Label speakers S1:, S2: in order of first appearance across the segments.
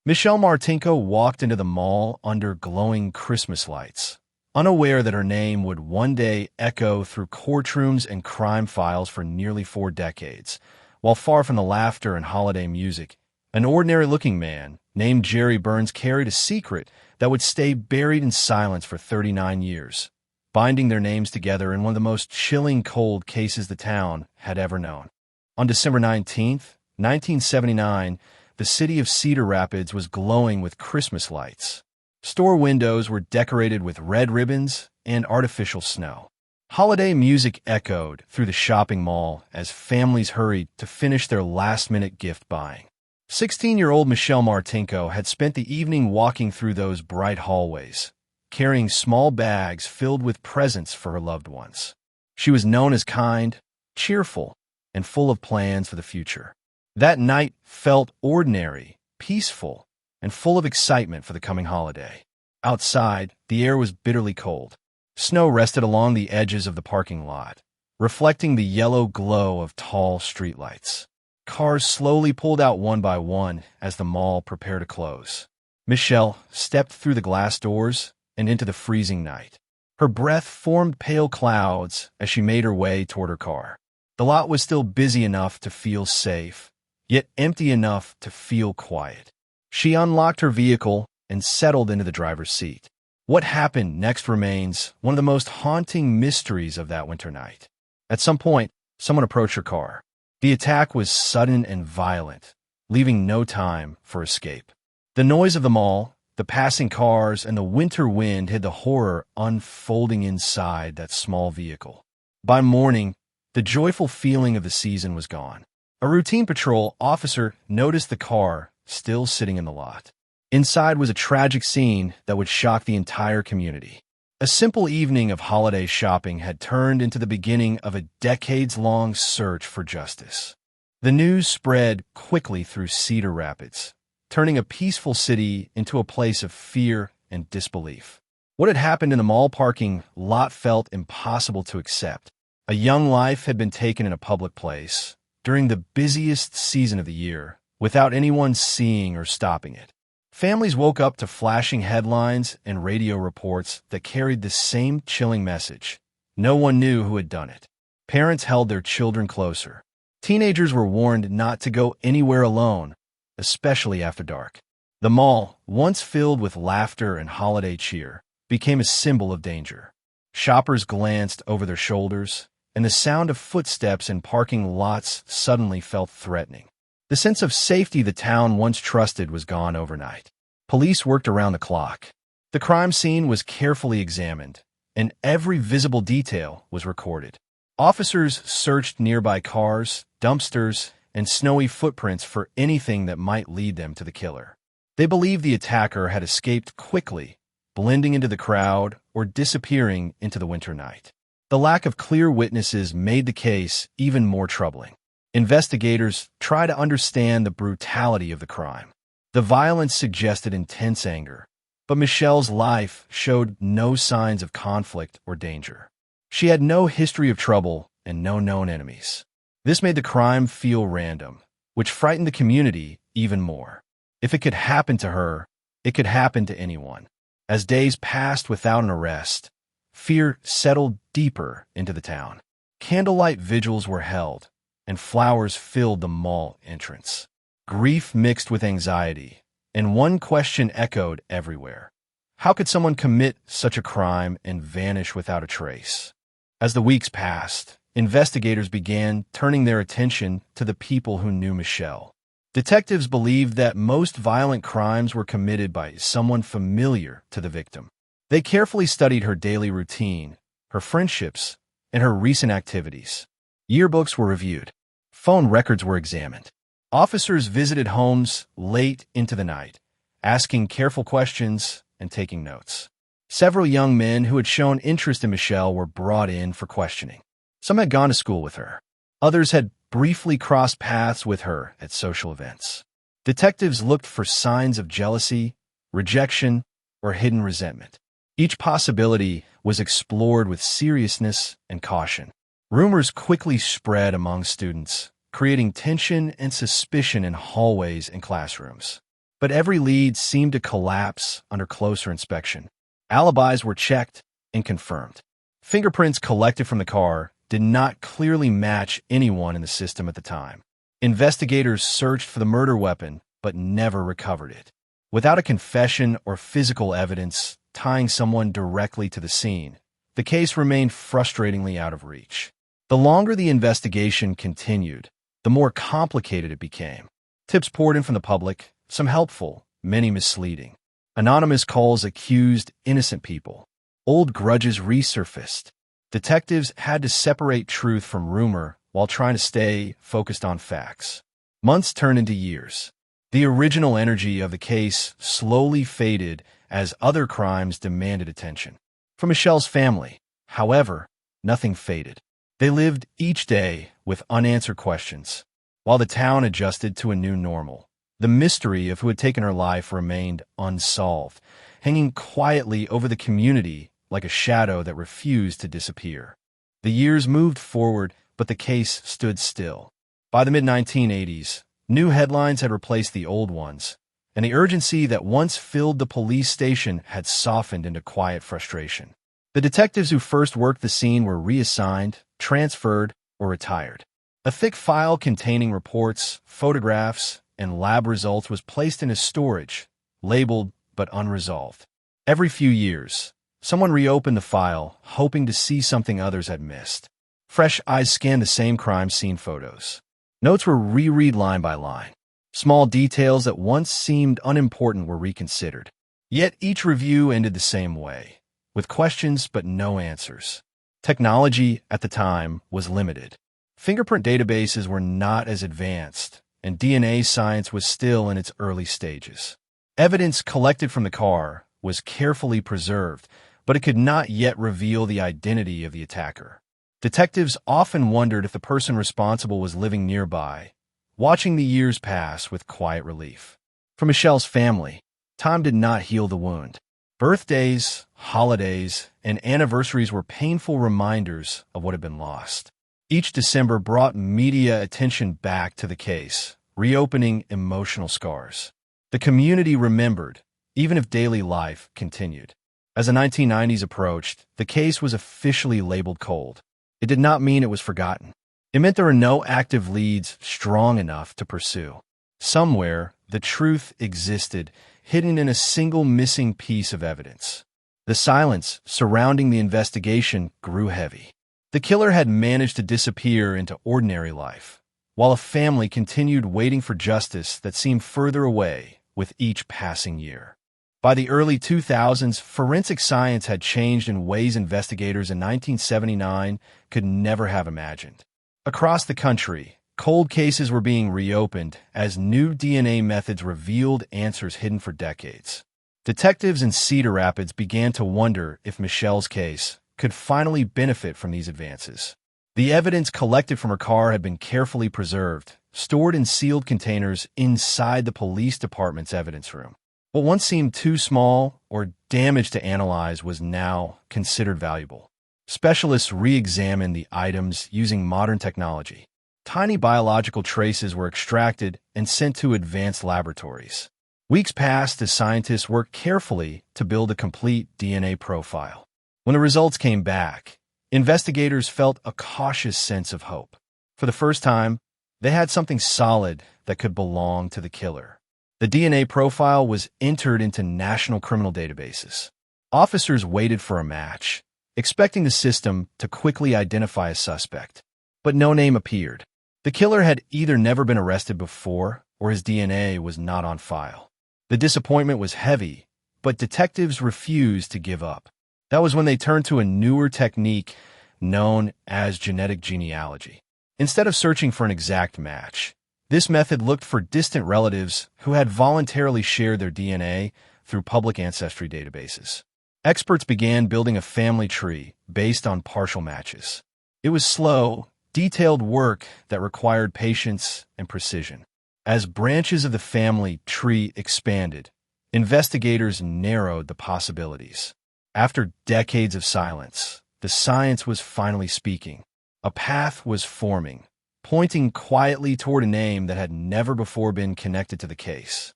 S1: Michelle Martinko walked into the mall under glowing Christmas lights, unaware that her name would one day echo through courtrooms and crime files for nearly 4 decades. While far from the laughter and holiday music, an ordinary-looking man named Jerry Burns carried a secret that would stay buried in silence for 39 years, binding their names together in one of the most chilling cold cases the town had ever known. On December 19th, 1979, the city of Cedar Rapids was glowing with Christmas lights. Store windows were decorated with red ribbons and artificial snow. Holiday music echoed through the shopping mall as families hurried to finish their last-minute gift buying. 16-year-old Michelle Martinko had spent the evening walking through those bright hallways, carrying small bags filled with presents for her loved ones. She was known as kind, cheerful, and full of plans for the future. That night felt ordinary, peaceful, and full of excitement for the coming holiday. Outside, the air was bitterly cold. Snow rested along the edges of the parking lot, reflecting the yellow glow of tall streetlights. Cars slowly pulled out one by one as the mall prepared to close. Michelle stepped through the glass doors and into the freezing night. Her breath formed pale clouds as she made her way toward her car. The lot was still busy enough to feel safe, yet empty enough to feel quiet. She unlocked her vehicle and settled into the driver's seat. What happened next remains one of the most haunting mysteries of that winter night. At some point, someone approached her car. The attack was sudden and violent, leaving no time for escape. The noise of the mall, the passing cars, and the winter wind hid the horror unfolding inside that small vehicle. By morning, the joyful feeling of the season was gone. A routine patrol officer noticed the car still sitting in the lot. Inside was a tragic scene that would shock the entire community. A simple evening of holiday shopping had turned into the beginning of a decades-long search for justice. The news spread quickly through Cedar Rapids, turning a peaceful city into a place of fear and disbelief. What had happened in the mall parking lot felt impossible to accept. A young life had been taken in a public place, during the busiest season of the year, without anyone seeing or stopping it. Families woke up to flashing headlines and radio reports that carried the same chilling message. No one knew who had done it. Parents held their children closer. Teenagers were warned not to go anywhere alone, especially after dark. The mall, once filled with laughter and holiday cheer, became a symbol of danger. Shoppers glanced over their shoulders, and the sound of footsteps in parking lots suddenly felt threatening. The sense of safety the town once trusted was gone overnight. Police worked around the clock. The crime scene was carefully examined, and every visible detail was recorded. Officers searched nearby cars, dumpsters, and snowy footprints for anything that might lead them to the killer. They believed the attacker had escaped quickly, blending into the crowd or disappearing into the winter night. The lack of clear witnesses made the case even more troubling. Investigators tried to understand the brutality of the crime. The violence suggested intense anger, but Michelle's life showed no signs of conflict or danger. She had no history of trouble and no known enemies. This made the crime feel random, which frightened the community even more. If it could happen to her, it could happen to anyone. As days passed without an arrest, fear settled deeper into the town. Candlelight vigils were held, and flowers filled the mall entrance. Grief mixed with anxiety, and one question echoed everywhere. How could someone commit such a crime and vanish without a trace? As the weeks passed, investigators began turning their attention to the people who knew Michelle. Detectives believed that most violent crimes were committed by someone familiar to the victim. They carefully studied her daily routine, her friendships, and her recent activities. Yearbooks were reviewed. Phone records were examined. Officers visited homes late into the night, asking careful questions and taking notes. Several young men who had shown interest in Michelle were brought in for questioning. Some had gone to school with her. Others had briefly crossed paths with her at social events. Detectives looked for signs of jealousy, rejection, or hidden resentment. Each possibility was explored with seriousness and caution. Rumors quickly spread among students, creating tension and suspicion in hallways and classrooms. But every lead seemed to collapse under closer inspection. Alibis were checked and confirmed. Fingerprints collected from the car did not clearly match anyone in the system at the time. Investigators searched for the murder weapon, but never recovered it. Without a confession or physical evidence tying someone directly to the scene, the case remained frustratingly out of reach. The longer the investigation continued, the more complicated it became. Tips poured in from the public, some helpful, many misleading. Anonymous calls accused innocent people. Old grudges resurfaced. Detectives had to separate truth from rumor while trying to stay focused on facts. Months turned into years. The original energy of the case slowly faded as other crimes demanded attention. For Michelle's family, however, nothing faded. They lived each day with unanswered questions. While the town adjusted to a new normal, the mystery of who had taken her life remained unsolved, hanging quietly over the community like a shadow that refused to disappear. The years moved forward, but the case stood still. By the mid-1980s, new headlines had replaced the old ones, and the urgency that once filled the police station had softened into quiet frustration. The detectives who first worked the scene were reassigned, transferred, or retired. A thick file containing reports, photographs, and lab results was placed into storage, labeled but unresolved. Every few years, someone reopened the file, hoping to see something others had missed. Fresh eyes scanned the same crime scene photos. Notes were reread line by line. Small details that once seemed unimportant were reconsidered. Yet each review ended the same way, with questions but no answers. Technology, at the time, was limited. Fingerprint databases were not as advanced, and DNA science was still in its early stages. Evidence collected from the car was carefully preserved, but it could not yet reveal the identity of the attacker. Detectives often wondered if the person responsible was living nearby, watching the years pass with quiet relief. For Michelle's family, time did not heal the wound. Birthdays, holidays, and anniversaries were painful reminders of what had been lost. Each December brought media attention back to the case, reopening emotional scars. The community remembered, even if daily life continued. As the 1990s approached, the case was officially labeled cold. It did not mean it was forgotten. It meant there were no active leads strong enough to pursue. Somewhere, the truth existed, hidden in a single missing piece of evidence. The silence surrounding the investigation grew heavy. The killer had managed to disappear into ordinary life, while a family continued waiting for justice that seemed further away with each passing year. By the early 2000s, forensic science had changed in ways investigators in 1979 could never have imagined. Across the country, cold cases were being reopened as new DNA methods revealed answers hidden for decades. Detectives in Cedar Rapids began to wonder if Michelle's case could finally benefit from these advances. The evidence collected from her car had been carefully preserved, stored in sealed containers inside the police department's evidence room. What once seemed too small or damaged to analyze was now considered valuable. Specialists re-examined the items using modern technology. Tiny biological traces were extracted and sent to advanced laboratories. Weeks passed as scientists worked carefully to build a complete DNA profile. When the results came back, investigators felt a cautious sense of hope. For the first time, they had something solid that could belong to the killer. The DNA profile was entered into national criminal databases. Officers waited for a match, expecting the system to quickly identify a suspect. But no name appeared. The killer had either never been arrested before, or his DNA was not on file. The disappointment was heavy, but detectives refused to give up. That was when they turned to a newer technique known as genetic genealogy. Instead of searching for an exact match, this method looked for distant relatives who had voluntarily shared their DNA through public ancestry databases. Experts began building a family tree based on partial matches. It was slow, detailed work that required patience and precision. As branches of the family tree expanded, investigators narrowed the possibilities. After decades of silence, the science was finally speaking. A path was forming, pointing quietly toward a name that had never before been connected to the case.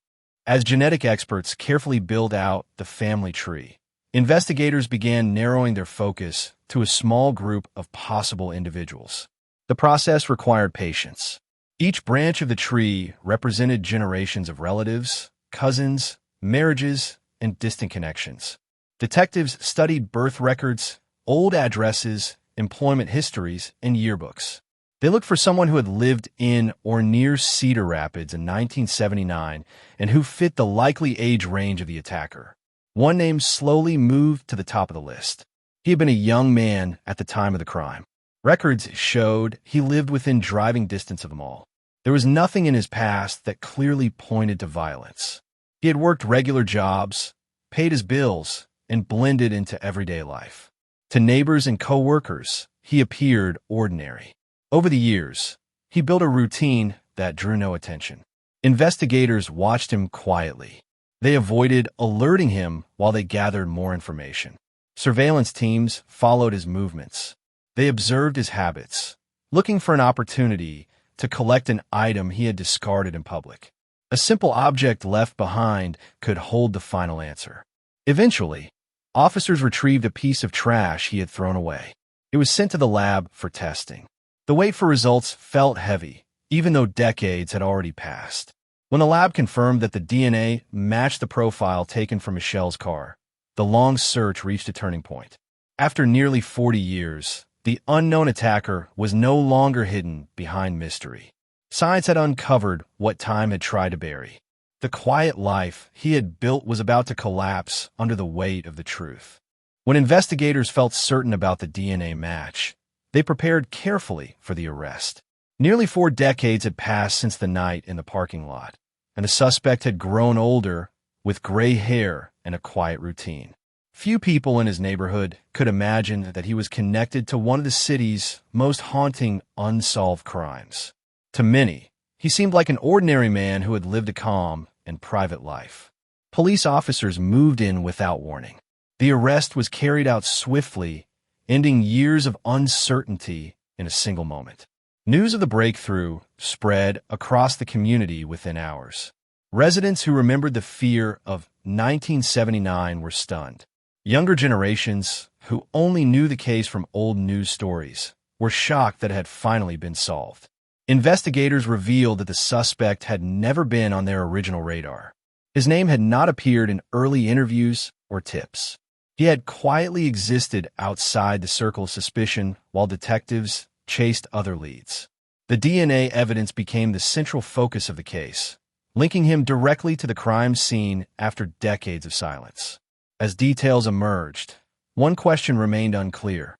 S1: As genetic experts carefully build out the family tree, investigators began narrowing their focus to a small group of possible individuals. The process required patience. Each branch of the tree represented generations of relatives, cousins, marriages, and distant connections. Detectives studied birth records, old addresses, employment histories, and yearbooks. They looked for someone who had lived in or near Cedar Rapids in 1979 and who fit the likely age range of the attacker. One name slowly moved to the top of the list. He had been a young man at the time of the crime. Records showed he lived within driving distance of them all. There was nothing in his past that clearly pointed to violence. He had worked regular jobs, paid his bills, and blended into everyday life. To neighbors and co-workers, he appeared ordinary. Over the years, he built a routine that drew no attention. Investigators watched him quietly. They avoided alerting him while they gathered more information. Surveillance teams followed his movements. They observed his habits, looking for an opportunity to collect an item he had discarded in public. A simple object left behind could hold the final answer. Eventually, officers retrieved a piece of trash he had thrown away. It was sent to the lab for testing. The wait for results felt heavy, even though decades had already passed. When the lab confirmed that the DNA matched the profile taken from Michelle's car, the long search reached a turning point. After nearly 40 years, the unknown attacker was no longer hidden behind mystery. Science had uncovered what time had tried to bury. The quiet life he had built was about to collapse under the weight of the truth. When investigators felt certain about the DNA match, they prepared carefully for the arrest. Nearly 4 decades had passed since the night in the parking lot, and the suspect had grown older, with gray hair and a quiet routine. Few people in his neighborhood could imagine that he was connected to one of the city's most haunting unsolved crimes. To many, he seemed like an ordinary man who had lived a calm and private life. Police officers moved in without warning. The arrest was carried out swiftly, ending years of uncertainty in a single moment. News of the breakthrough spread across the community within hours. Residents who remembered the fear of 1979 were stunned. Younger generations, who only knew the case from old news stories, were shocked that it had finally been solved. Investigators revealed that the suspect had never been on their original radar. His name had not appeared in early interviews or tips. He had quietly existed outside the circle of suspicion while detectives chased other leads. The DNA evidence became the central focus of the case, linking him directly to the crime scene after decades of silence. As details emerged, one question remained unclear.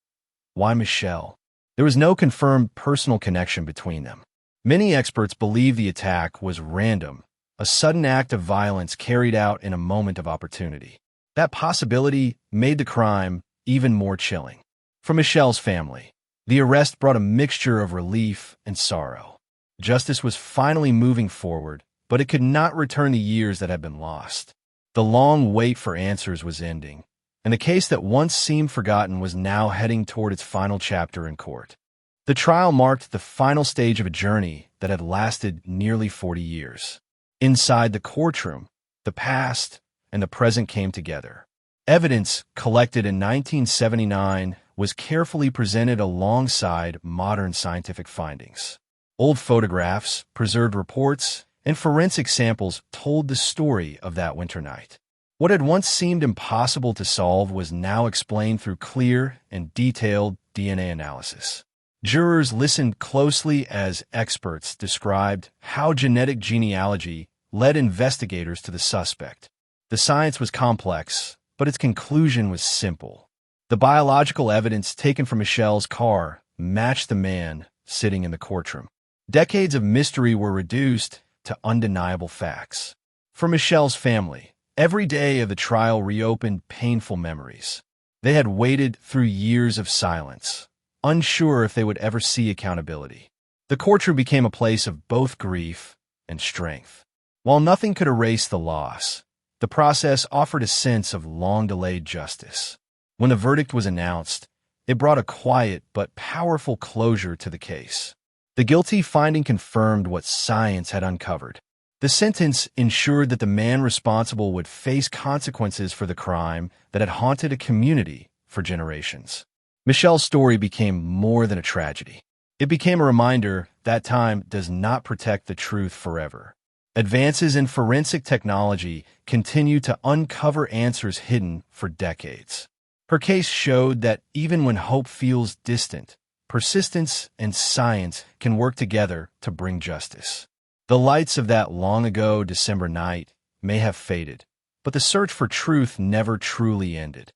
S1: Why Michelle? There was no confirmed personal connection between them. Many experts believe the attack was random, a sudden act of violence carried out in a moment of opportunity. That possibility made the crime even more chilling. For Michelle's family, the arrest brought a mixture of relief and sorrow. Justice was finally moving forward, but it could not return the years that had been lost. The long wait for answers was ending, and the case that once seemed forgotten was now heading toward its final chapter in court. The trial marked the final stage of a journey that had lasted nearly 40 years. Inside the courtroom, the past and the present came together. Evidence collected in 1979 was carefully presented alongside modern scientific findings. Old photographs, preserved reports, and forensic samples told the story of that winter night. What had once seemed impossible to solve was now explained through clear and detailed DNA analysis. Jurors listened closely as experts described how genetic genealogy led investigators to the suspect. The science was complex, but its conclusion was simple. The biological evidence taken from Michelle's car matched the man sitting in the courtroom. Decades of mystery were reduced to undeniable facts. For Michelle's family, every day of the trial reopened painful memories. They had waited through years of silence, unsure if they would ever see accountability. The courtroom became a place of both grief and strength. While nothing could erase the loss, the process offered a sense of long-delayed justice. When the verdict was announced, it brought a quiet but powerful closure to the case. The guilty finding confirmed what science had uncovered. The sentence ensured that the man responsible would face consequences for the crime that had haunted a community for generations. Michelle's story became more than a tragedy. It became a reminder that time does not protect the truth forever. Advances in forensic technology continue to uncover answers hidden for decades. Her case showed that even when hope feels distant, persistence and science can work together to bring justice. The lights of that long-ago December night may have faded, but the search for truth never truly ended.